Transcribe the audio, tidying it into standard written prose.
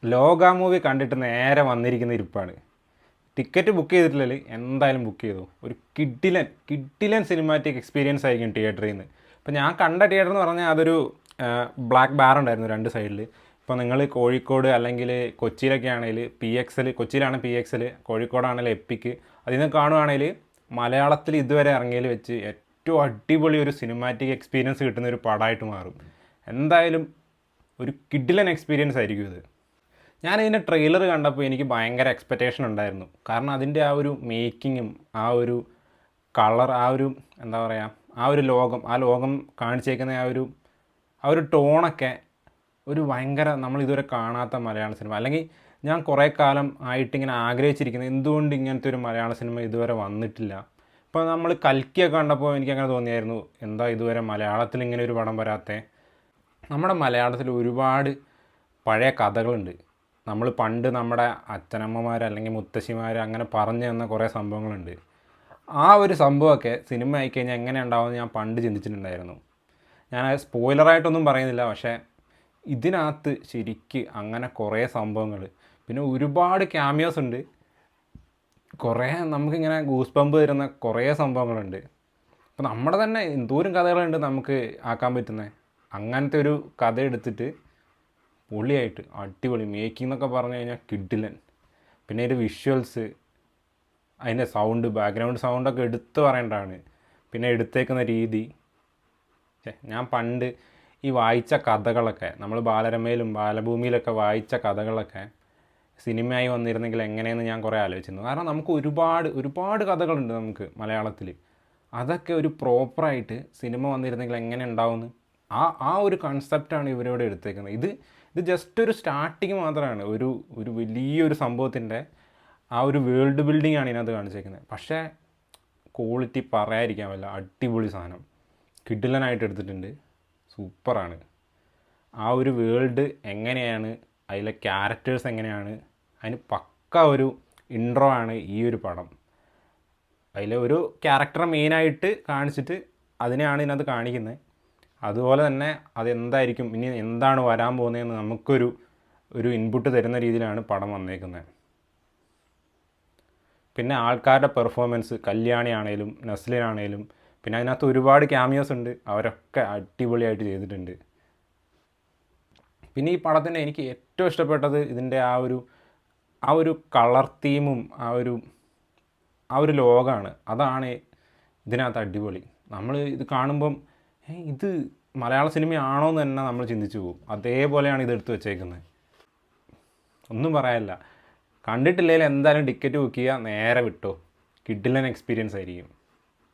ലോക മൂവി കണ്ടിട്ട് നേരെ വന്നിരിക്കുന്ന ഇരിപ്പാണ്. ടിക്കറ്റ് ബുക്ക് ചെയ്തിട്ടില്ലെങ്കിൽ എന്തായാലും ബുക്ക് ചെയ്തു. ഒരു കിഡിലൻ സിനിമാറ്റിക് എക്സ്പീരിയൻസ് ആയിരിക്കും തിയേറ്ററിൽ നിന്ന്. ഇപ്പോൾ ഞാൻ കണ്ട തിയേറ്റർ എന്ന് പറഞ്ഞാൽ അതൊരു ബ്ലാക്ക് ബാർ ഉണ്ടായിരുന്നു രണ്ട് സൈഡിൽ. ഇപ്പോൾ നിങ്ങൾ കോഴിക്കോട് അല്ലെങ്കിൽ കൊച്ചിയിലൊക്കെ ആണെങ്കിൽ PXL, കൊച്ചിയിലാണ് PXL, കോഴിക്കോടാണെങ്കിൽ എപ്പിക്ക്, അതിൽ നിന്ന് കാണുവാണെങ്കിൽ മലയാളത്തിൽ ഇതുവരെ ഇറങ്ങിയതിൽ വെച്ച് ഏറ്റവും അടിപൊളി ഒരു സിനിമാറ്റിക് എക്സ്പീരിയൻസ് കിട്ടുന്ന ഒരു പടമായിട്ട് മാറും. എന്തായാലും ഒരു കിഡിലൻ എക്സ്പീരിയൻസ് ആയിരിക്കും ഇത്. ഞാനിതിൻ്റെ ട്രെയിലർ കണ്ടപ്പോൾ എനിക്ക് ഭയങ്കര എക്സ്പെക്റ്റേഷൻ ഉണ്ടായിരുന്നു. കാരണം അതിൻ്റെ ആ ഒരു മേക്കിങ്ങും ആ ഒരു കളർ, ആ ഒരു എന്താ പറയുക, ആ ഒരു ലോകം കാണിച്ചേക്കുന്ന ആ ഒരു ടോണൊക്കെ ഒരു ഭയങ്കര നമ്മൾ ഇതുവരെ കാണാത്ത മലയാള സിനിമ. അല്ലെങ്കിൽ ഞാൻ കുറേ കാലം ആയിട്ടിങ്ങനെ ആഗ്രഹിച്ചിരിക്കുന്നത് എന്തുകൊണ്ട് ഇങ്ങനത്തെ ഒരു മലയാള സിനിമ ഇതുവരെ വന്നിട്ടില്ല. ഇപ്പോൾ നമ്മൾ കൽക്കിയൊക്കെ കണ്ടപ്പോൾ എനിക്കങ്ങനെ തോന്നിയായിരുന്നു, എന്താ ഇതുവരെ മലയാളത്തിൽ ഇങ്ങനെ ഒരു പടം വരാത്തത്. നമ്മുടെ മലയാളത്തിൽ ഒരുപാട് പഴയ കഥകളുണ്ട്. നമ്മൾ പണ്ട് നമ്മുടെ അച്ഛനമ്മമാർ അല്ലെങ്കിൽ മുത്തശ്ശിമാർ അങ്ങനെ പറഞ്ഞു തന്ന കുറേ സംഭവങ്ങളുണ്ട്. ആ ഒരു സംഭവമൊക്കെ സിനിമ ആയിക്കഴിഞ്ഞാൽ എങ്ങനെ ഉണ്ടാവുമെന്ന് ഞാൻ പണ്ട് ചിന്തിച്ചിട്ടുണ്ടായിരുന്നു. ഞാൻ സ്പോയിലറായിട്ടൊന്നും പറയുന്നില്ല, പക്ഷേ ഇതിനകത്ത് ശരിക്ക് അങ്ങനെ കുറേ സംഭവങ്ങൾ, പിന്നെ ഒരുപാട് ക്യാമിയോസ് ഉണ്ട്, കുറേ നമുക്കിങ്ങനെ ഗൂസ് ബമ്പ് തരുന്ന കുറേ സംഭവങ്ങളുണ്ട്. അപ്പോൾ നമ്മുടെ തന്നെ എന്തോരം കഥകളുണ്ട് നമുക്ക് ആക്കാൻ പറ്റുന്നത്. അങ്ങനത്തെ ഒരു കഥ എടുത്തിട്ട് പൊളിയായിട്ട് അടിപൊളി മേക്കിംഗ് എന്നൊക്കെ പറഞ്ഞു കഴിഞ്ഞാൽ കിഡിലൻ. പിന്നെ അതിൻ്റെ വിഷ്വൽസ്, അതിൻ്റെ സൗണ്ട്, ബാക്ക്ഗ്രൗണ്ട് സൗണ്ടൊക്കെ എടുത്ത് പറയേണ്ടതാണ്. പിന്നെ എടുത്തേക്കുന്ന രീതി, ഞാൻ പണ്ട് ഈ വായിച്ച കഥകളൊക്കെ, നമ്മൾ ബാലരമയിലും ബാലഭൂമിയിലൊക്കെ വായിച്ച കഥകളൊക്കെ സിനിമയായി വന്നിരുന്നെങ്കിൽ എങ്ങനെയെന്ന് ഞാൻ കുറേ ആലോചിച്ചിരുന്നു. കാരണം നമുക്ക് ഒരുപാട് കഥകളുണ്ട് നമുക്ക് മലയാളത്തിൽ. അതൊക്കെ ഒരു പ്രോപ്പറായിട്ട് സിനിമ വന്നിരുന്നെങ്കിൽ എങ്ങനെ ഉണ്ടാവുമെന്ന് ആ ഒരു കൺസെപ്റ്റാണ് ഇവരോട് എടുത്തേക്കുന്നത്. ഇത് ജസ്റ്റ് ഒരു സ്റ്റാർട്ടിങ് മാത്രമാണ്. ഒരു വലിയൊരു സംഭവത്തിൻ്റെ ആ ഒരു വേൾഡ് ബിൽഡിംഗ് ആണ് ഇതിനകത്ത് കാണിച്ചേക്കുന്നത്. പക്ഷേ ക്വാളിറ്റി പറയാതിരിക്കാൻ പറ്റില്ല. അടിപൊളി സാധനം, കിഡിലനായിട്ട് എടുത്തിട്ടുണ്ട്, സൂപ്പറാണ്. ആ ഒരു വേൾഡ് എങ്ങനെയാണ്, അതിലെ ക്യാരക്ടേഴ്സ് എങ്ങനെയാണ്, അതിന് പക്ക ഒരു ഇൻട്രോ ആണ് ഈ ഒരു പടം. അതിലെ ഒരു ക്യാരക്ടറെ മെയിനായിട്ട് കാണിച്ചിട്ട് അതിനെയാണ് ഇതിനകത്ത് കാണിക്കുന്നത്. അതുപോലെ തന്നെ അതെന്തായിരിക്കും, ഇനി എന്താണ് വരാൻ പോകുന്നതെന്ന് നമുക്കൊരു ഇൻപുട്ട് തരുന്ന രീതിയിലാണ് പടം വന്നേക്കുന്നത്. പിന്നെ ആൾക്കാരുടെ പെർഫോമൻസ്, കല്യാണി ആണേലും നസ്ലിനാണേലും, പിന്നെ അതിനകത്ത് ഒരുപാട് ക്യാമിയോസ് ഉണ്ട്, അവരൊക്കെ അടിപൊളിയായിട്ട് ചെയ്തിട്ടുണ്ട്. പിന്നെ ഈ പടത്തിൻ്റെ എനിക്ക് ഏറ്റവും ഇഷ്ടപ്പെട്ടത് ഇതിൻ്റെ ആ ഒരു കളർ തീമും ആ ഒരു ലോകമാണ്. അതാണ് ഇതിനകത്ത് അടിപൊളി. നമ്മൾ ഇത് കാണുമ്പം ഇത് മലയാള സിനിമയാണോ എന്ന് തന്നെ നമ്മൾ ചിന്തിച്ചു പോകും. അതേപോലെയാണ് ഇത് എടുത്ത് വെച്ചേക്കുന്നത്. ഒന്നും പറയാനില്ല. കണ്ടിട്ടില്ലെങ്കിൽ എന്തായാലും ടിക്കറ്റ് ബുക്ക് ചെയ്യുക, നേരെ വിട്ടോ. കിഡിലൻ എക്സ്പീരിയൻസ് ആയിരിക്കും.